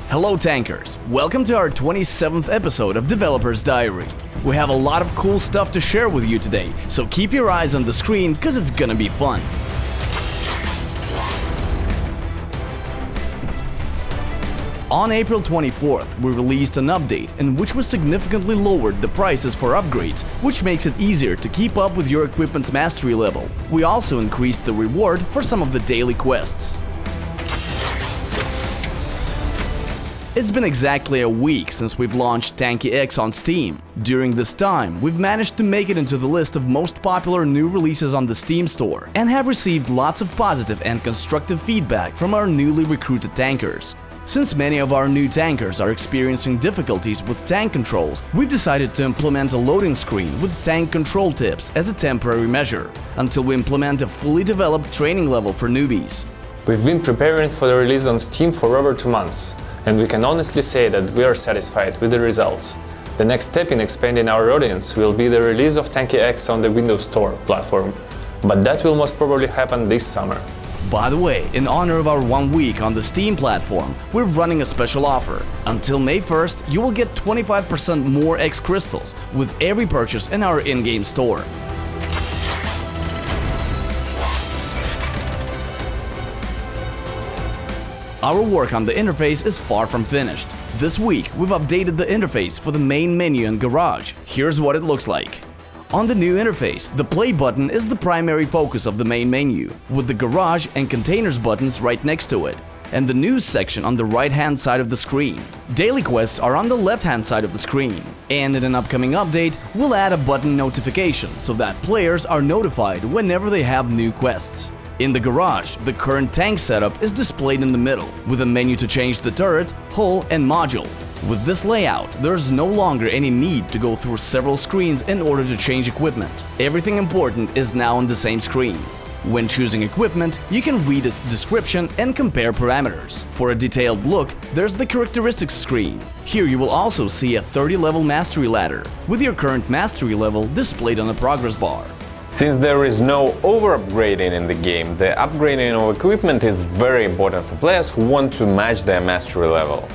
Hello tankers, welcome to our 27th episode of Developer's Diary. We have a lot of cool stuff to share with you today, so keep your eyes on the screen because it's gonna be fun. On April 24th, we released an update in which we significantly lowered the prices for upgrades, which makes it easier to keep up with your equipment's mastery level. We also increased the reward for some of the daily quests. It's been exactly a week since we've launched Tanki X on Steam. During this time, we've managed to make it into the list of most popular new releases on the Steam store and have received lots of positive and constructive feedback from our newly recruited tankers. Since many of our new tankers are experiencing difficulties with tank controls, we've decided to implement a loading screen with tank control tips as a temporary measure, until we implement a fully developed training level for newbies. We've been preparing for the release on Steam for over 2 months, and we can honestly say that we are satisfied with the results. The next step in expanding our audience will be the release of Tanki X on the Windows Store platform, but that will most probably happen this summer. By the way, in honor of our 1 week on the Steam platform, we're running a special offer. Until May 1st, you will get 25% more X crystals with every purchase in our in-game store. Our work on the interface is far from finished. This week, we've updated the interface for the main menu and garage. Here's what it looks like. On the new interface, the play button is the primary focus of the main menu, with the garage and containers buttons right next to it, and the news section on the right-hand side of the screen. Daily quests are on the left-hand side of the screen, and in an upcoming update, we'll add a button notification so that players are notified whenever they have new quests. In the garage, the current tank setup is displayed in the middle, with a menu to change the turret, hull, and module. With this layout, there's no longer any need to go through several screens in order to change equipment. Everything important is now on the same screen. When choosing equipment, you can read its description and compare parameters. For a detailed look, there's the characteristics screen. Here you will also see a 30-level mastery ladder, with your current mastery level displayed on a progress bar. Since there is no over-upgrading in the game, the upgrading of equipment is very important for players who want to match their mastery level.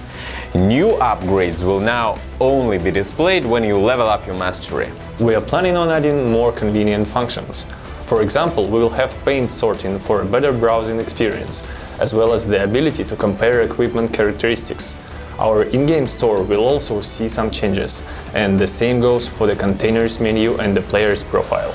New upgrades will now only be displayed when you level up your mastery. We are planning on adding more convenient functions. For example, we will have paint sorting for a better browsing experience, as well as the ability to compare equipment characteristics. Our in-game store will also see some changes, and the same goes for the containers menu and the player's profile.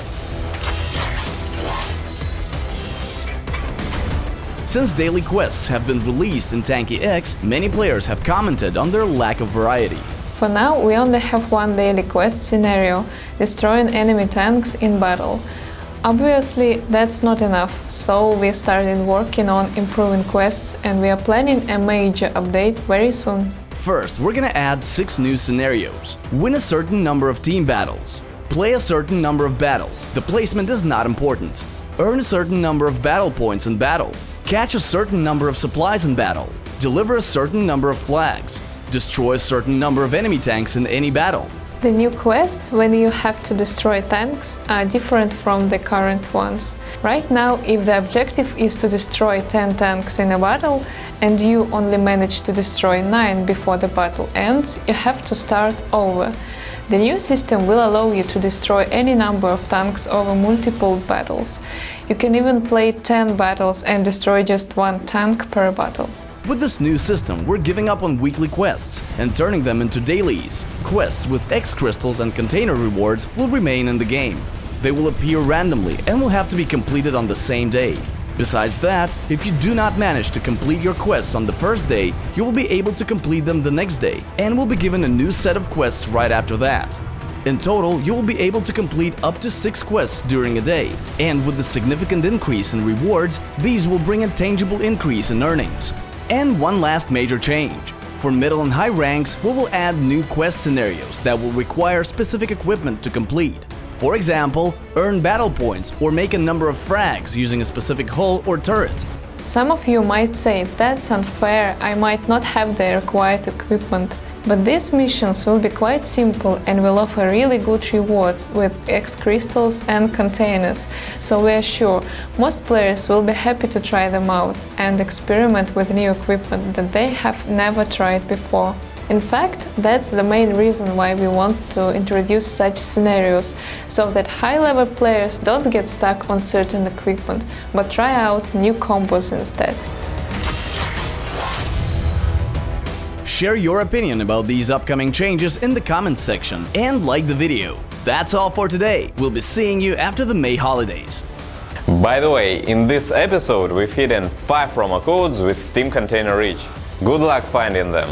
Since daily quests have been released in Tanki X, many players have commented on their lack of variety. For now, we only have one daily quest scenario, destroying enemy tanks in battle. Obviously, that's not enough, so we started working on improving quests and we are planning a major update very soon. First, we're gonna add 6 new scenarios. Win a certain number of team battles. Play a certain number of battles. The placement is not important. Earn a certain number of battle points in battle. Catch a certain number of supplies in battle. Deliver a certain number of flags. Destroy a certain number of enemy tanks in any battle. The new quests, when you have to destroy tanks, are different from the current ones. Right now, if the objective is to destroy 10 tanks in a battle, and you only manage to destroy 9 before the battle ends, you have to start over. The new system will allow you to destroy any number of tanks over multiple battles. You can even play 10 battles and destroy just 1 tank per battle. With this new system, we're giving up on weekly quests and turning them into dailies. Quests with X crystals and container rewards will remain in the game. They will appear randomly and will have to be completed on the same day. Besides that, if you do not manage to complete your quests on the first day, you will be able to complete them the next day and will be given a new set of quests right after that. In total, you will be able to complete up to 6 quests during a day, and with the significant increase in rewards, these will bring a tangible increase in earnings. And one last major change. For middle and high ranks, we will add new quest scenarios that will require specific equipment to complete. For example, earn battle points or make a number of frags using a specific hull or turret. Some of you might say, that's unfair, I might not have the required equipment. But these missions will be quite simple and will offer really good rewards with X crystals and containers, so we are sure most players will be happy to try them out and experiment with new equipment that they have never tried before. In fact, that's the main reason why we want to introduce such scenarios, so that high-level players don't get stuck on certain equipment, but try out new combos instead. Share your opinion about these upcoming changes in the comments section and like the video. That's all for today. We'll be seeing you after the May holidays. By the way, in this episode we've hidden 5 promo codes with Steam Container Reach. Good luck finding them!